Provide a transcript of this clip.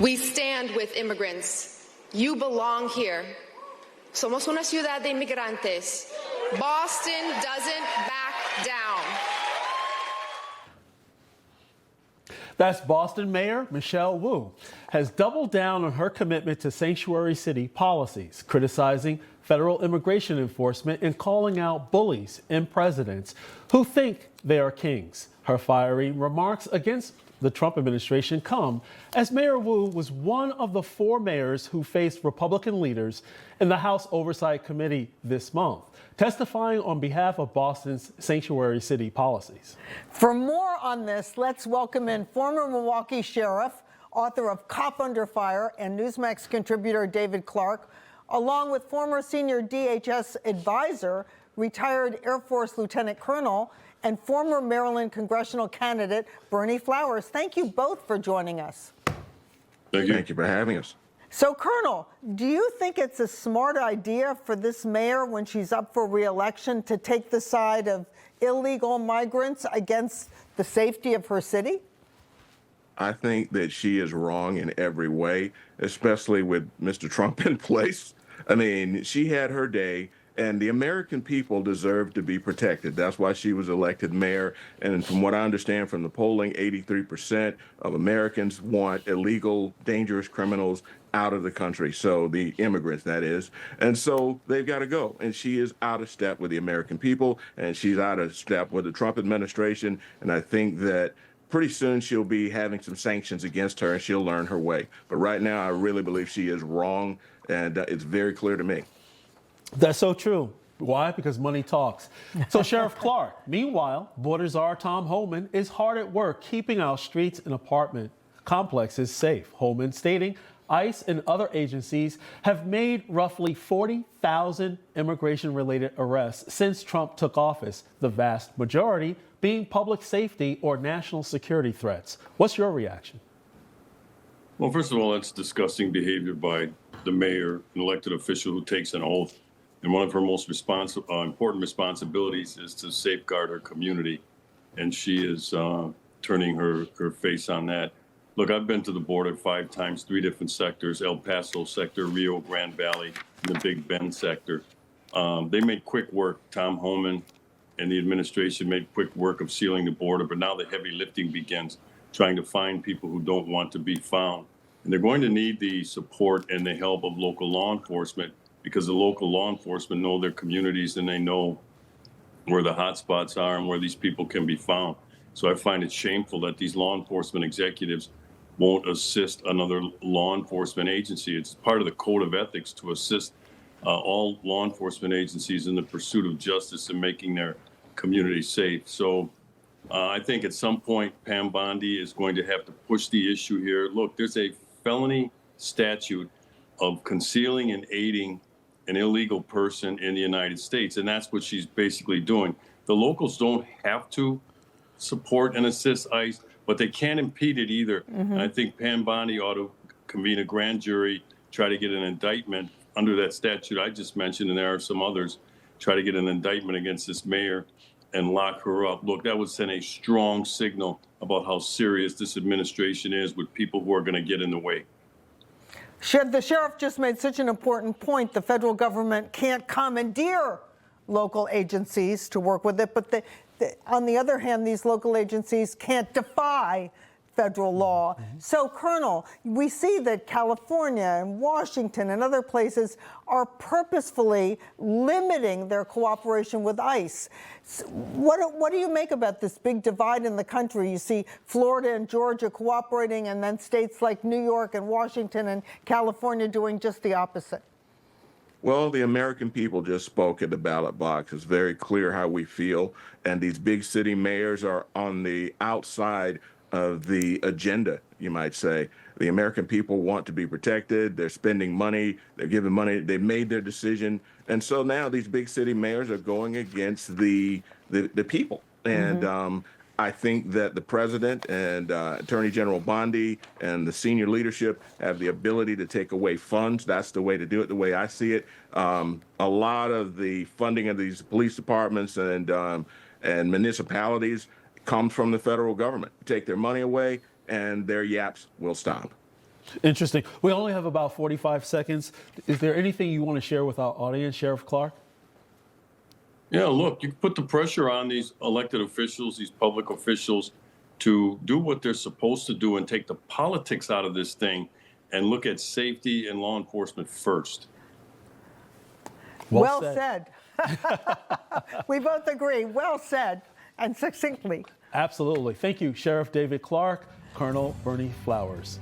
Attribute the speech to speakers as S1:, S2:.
S1: We stand with immigrants. You belong here. Somos una ciudad de inmigrantes. Boston doesn't back down.
S2: That's Boston Mayor Michelle Wu has doubled down on her commitment to sanctuary city policies, criticizing federal immigration enforcement and calling out bullies and presidents who think they are kings. Her fiery remarks against the Trump administration come as Mayor Wu was one of the 4 mayors who faced Republican leaders in the House Oversight Committee this month, testifying on behalf of Boston's sanctuary city policies.
S3: For more on this, let's welcome in former Milwaukee sheriff, author of Cop Under Fire, and NewsMax contributor David Clark, along with former senior DHS advisor, retired Air Force Lieutenant Colonel, and former Maryland congressional candidate Berney Flowers. Thank you both for joining us.
S4: Thank you. Thank you for having us.
S3: So, Colonel, do you think it's a smart idea for this mayor, when she's up for re-election, to take the side of illegal migrants against the safety of her city?
S4: I think that she is wrong in every way, especially with Mr. Trump in place. I mean, she had her day. And the American people deserve to be protected. That's why she was elected mayor. And from what I understand from the polling, 83% of Americans want illegal, dangerous criminals out of the country. So the immigrants, that is. And so they've got to go. And she is out of step with the American people. And she's out of step with the Trump administration. And I think that pretty soon she'll be having some sanctions against her and she'll learn her way. But right now, I really believe she is wrong. And it's very clear to me.
S2: That's so true. Why? Because money talks. So Sheriff Clark, meanwhile, border czar Tom Homan is hard at work keeping our streets and apartment complexes safe. Homan stating ICE and other agencies have made roughly 40,000 immigration-related arrests since Trump took office, the vast majority being public safety or national security threats. What's your reaction?
S5: Well, first of all, that's disgusting behavior by the mayor, an elected official who takes an oath. And one of her most important responsibilities is to safeguard her community. And she is turning her face on that. Look, I've been to the border 5 times, 3 different sectors: El Paso sector, Rio Grande Valley, and the Big Bend sector. They made quick work. Tom Homan and the administration made quick work of sealing the border. But now the heavy lifting begins, trying to find people who don't want to be found. And they're going to need the support and the help of local law enforcement, because the local law enforcement know their communities and they know where the hot spots are and where these people can be found. So I find it shameful that these law enforcement executives won't assist another law enforcement agency. It's part of the code of ethics to assist all law enforcement agencies in the pursuit of justice and making their community safe. So I think at some point, Pam Bondi is going to have to push the issue here. Look, there's a felony statute of concealing and aiding an illegal person in the United States, and that's what she's basically doing. The locals don't have to support and assist ICE, but they can't impede it either. Mm-hmm. And I think Pam Bondi ought to convene a grand jury, try to get an indictment under that statute I just mentioned, and there are some others, try to get an indictment against this mayor and lock her up. Look, that would send a strong signal about how serious this administration is with people who are going to get in the way.
S3: The sheriff just made such an important point. The federal government can't commandeer local agencies to work with it, but on the other hand, these local agencies can't defy federal law. Mm-hmm. So, Colonel, we see that California and Washington and other places are purposefully limiting their cooperation with ICE. So what do you make about this big divide in the country? You see Florida and Georgia cooperating, and then states like New York and Washington and California doing just the opposite.
S4: Well, the American people just spoke at the ballot box. It's very clear how we feel. And these big city mayors are on the outside of the agenda, you might say. The American people want to be protected. They're spending money. They're giving money. They made their decision. And so now these big city mayors are going against the people. And I think that the president and Attorney General Bondi and the senior leadership have the ability to take away funds. That's the way to do it, the way I see it. A lot of the funding of these police departments and municipalities comes from the federal government. Take their money away, and their yaps will stop.
S2: Interesting. We only have about 45 seconds. Is there anything you want to share with our audience, Sheriff Clark?
S5: Yeah, look, you put the pressure on these elected officials, these public officials, to do what they're supposed to do and take the politics out of this thing and look at safety and law enforcement first.
S3: Well said. We both agree. Well said, and succinctly.
S2: Absolutely. Thank you, Sheriff David Clark, Colonel Berney Flowers.